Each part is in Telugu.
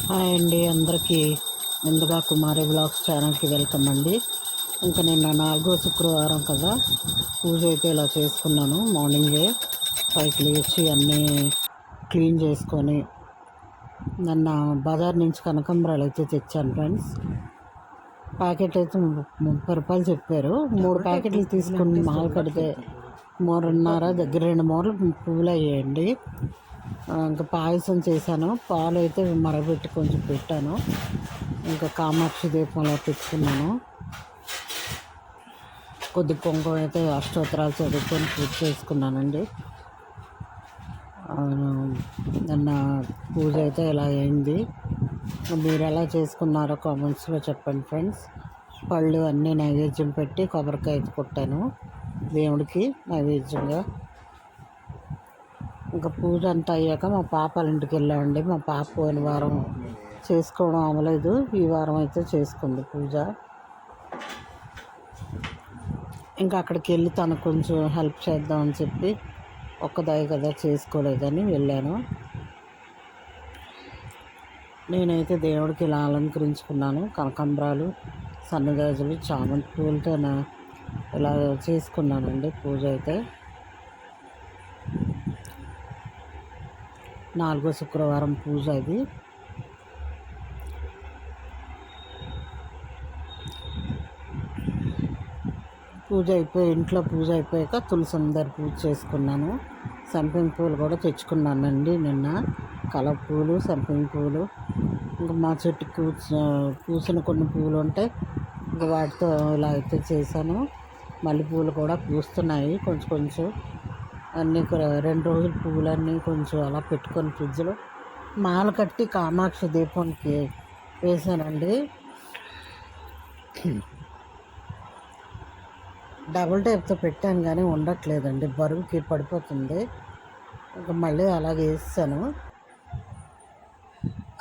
హాయ్ అండి అందరికీ. ముందుగా కుమారి బ్లాగ్స్ ఛానల్కి వెల్కమ్ అండి. ఇంకా నిన్న 4వ శుక్రవారం కదా, పూజ అయితే ఇలా చేసుకున్నాను. మార్నింగే పైకి లేచి అన్నీ క్లీన్ చేసుకొని నిన్న బజార్ నుంచి కనకాంబరాలు అయితే తెచ్చాను ఫ్రెండ్స్. ప్యాకెట్ అయితే 30 రూపాయలు చెప్పారు. 3 ప్యాకెట్లు తీసుకుని మాల కడితే 3.5 దగ్గర 2 మూరలు పువ్వులు అయ్యాయండి. ఇంకా పాయసం చేశాను. పాలు అయితే మరగబెట్టి కొంచెం పెట్టాను. ఇంకా కామాక్షి దీపంలో పెట్టుకున్నాను. కొద్ది కుంకుమ అయితే అష్టోత్తరాలు చదువుకొని పూజ చేసుకున్నానండి. నిన్న పూజ అయితే ఇలా అయింది. మీరు ఎలా చేసుకున్నారో కామెంట్స్లో చెప్పండి ఫ్రెండ్స్. పళ్ళు అన్నీ నైవేద్యం పెట్టి కొబ్బరికాయ కొట్టాను దేవుడికి నైవేద్యంగా. ఇంకా పూజ అంతా అయ్యాక మా పాప వాళ్ళ ఇంటికి వెళ్ళామండి. మా పాప పోయిన వారం చేసుకోవడం అవ్వలేదు, ఈ వారం అయితే చేసుకుంది పూజ. ఇంకా అక్కడికి వెళ్ళి తనకు కొంచెం హెల్ప్ చేద్దామని చెప్పి ఒక్కదాయి కదా చేసుకోలేదని వెళ్ళాను. నేనైతే దేవుడికి ఇలా అలంకరించుకున్నాను. కనకాంబరాలు, సన్నజాజులు, చామంతి పూలతో ఇలా చేసుకున్నానండి పూజ అయితే. 4వ శుక్రవారం పూజ అది. ఇంట్లో పూజ అయిపోయాక తులసి అందరు పూజ చేసుకున్నాను. సంపెంగ పూలు కూడా తెచ్చుకున్నానండి నిన్న. కలవ పూలు, సంపెంగ పూలు, ఇంకా మా చెట్టుకి పూసిన కొన్ని పూలు ఉంటాయి, ఇంకా వాటితో ఇలా అయితే చేశాను. మల్లెపూలు కూడా పూస్తున్నాయి కొంచెం కొంచెం. అన్నీ 2 రోజులు పువ్వులన్నీ కొంచెం అలా పెట్టుకొని ఫ్రిడ్జ్లో మాల కట్టి కామాక్షి దీపానికి వేసానండి. డబుల్ టైప్తో పెట్టాను కానీ ఉండట్లేదండి, బరువుకి పడిపోతుంది. ఇంకా మళ్ళీ అలాగే వేసాను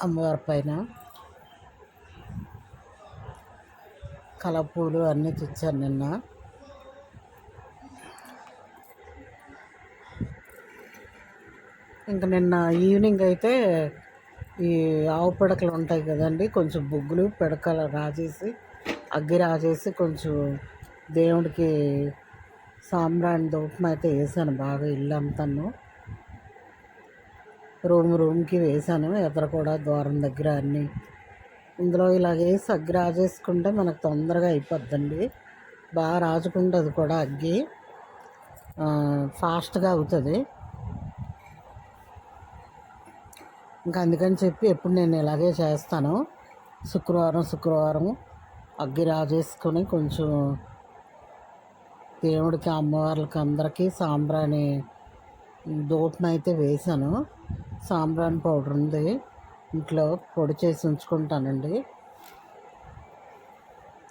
అమ్మవారి పైన. కలపూలు అన్నీ తెచ్చాను నిన్న. ఇంకా నిన్న ఈవినింగ్ అయితే ఈ ఆవు పిడకలు ఉంటాయి కదండి, కొంచెం బొగ్గులు పిడకలు రాజేసి అగ్గి రాజేసి కొంచెం దేవుడికి సాంబ్రాణి ధూపం అయితే వేసాను. బాగా ఇల్లు అంతాను రూమ్కి వేసాను. ఎదురు కూడా ద్వారం దగ్గర అన్నీ ఇందులో ఇలాగ వేసి అగ్గి రాజేసుకుంటే మనకు తొందరగా అయిపోద్దండి. బాగా రాజుకుంటుంది కూడా, అగ్గి ఫాస్ట్గా అవుతుంది. ఇంకా అందుకని చెప్పి ఎప్పుడు నేను ఇలాగే చేస్తాను. శుక్రవారం అగ్గి రాజేసుకొని కొంచెం దేవుడికి, అమ్మవార్లకి అందరికీ సాంబ్రాణి ధూపం అయితే వేశాను. సాంబ్రాణి పౌడర్ ఉంది ఇంట్లో, పొడి చేసి ఉంచుకుంటానండి.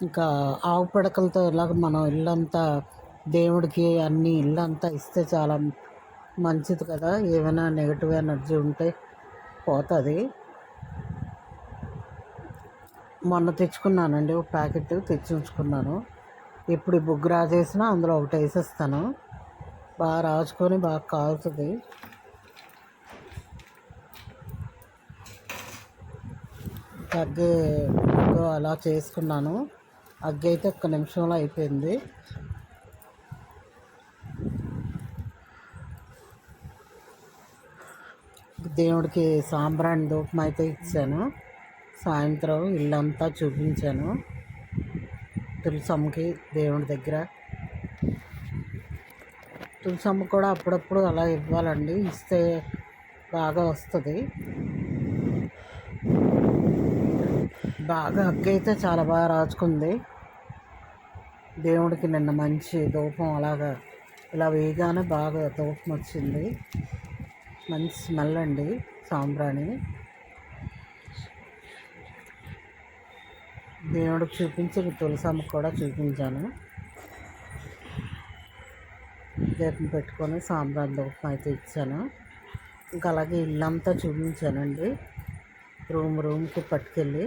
ఇంకా ఆవు పిడకలతో ఇలాగ మనం ఇల్లంతా దేవుడికి అన్ని ఇల్లంతా ఇస్తే చాలా మంచిది కదా. ఏమైనా నెగిటివ్ ఎనర్జీ ఉంటే పోతుంది. మొన్న తెచ్చుకున్నానండి, ఒక ప్యాకెట్ తెచ్చి ఉంచుకున్నాను. ఎప్పుడు బొగ్గు రాజేసినా అందులో ఒకటి వేసేస్తాను. బాగా రాజుకొని బాగా కాలుతుంది. అగ్గి అలా చేసుకున్నాను. అగ్గి అయితే 1 నిమిషంలో అయిపోయింది. దేవుడికి సాంబ్రాణి ధూపం అయితే ఇచ్చాను. సాయంత్రం ఇల్లంతా చూపించాను తులసమ్మకి దేవుడి దగ్గర. తులసమ్మ కూడా అప్పుడప్పుడు అలా ఇవ్వాలండి, ఇస్తే బాగా వస్తుంది. బాగా అగ్గి అయితే చాలా బాగా రాచుకుంది. దేవుడికి నిన్న మంచి ధూపం అలాగా ఇలా వేయగానే బాగా ధూపం వచ్చింది. మంచి స్మెల్ అండి సాంబ్రాణి. దేవుడికి చూపించి తులసమ్మకి కూడా చూపించాను. దీపం పెట్టుకొని సాంబ్రాణి ధూపం అయితే ఇచ్చాను. ఇంకా అలాగే ఇల్లంతా చూపించానండి. రూమ్కి పట్టుకెళ్ళి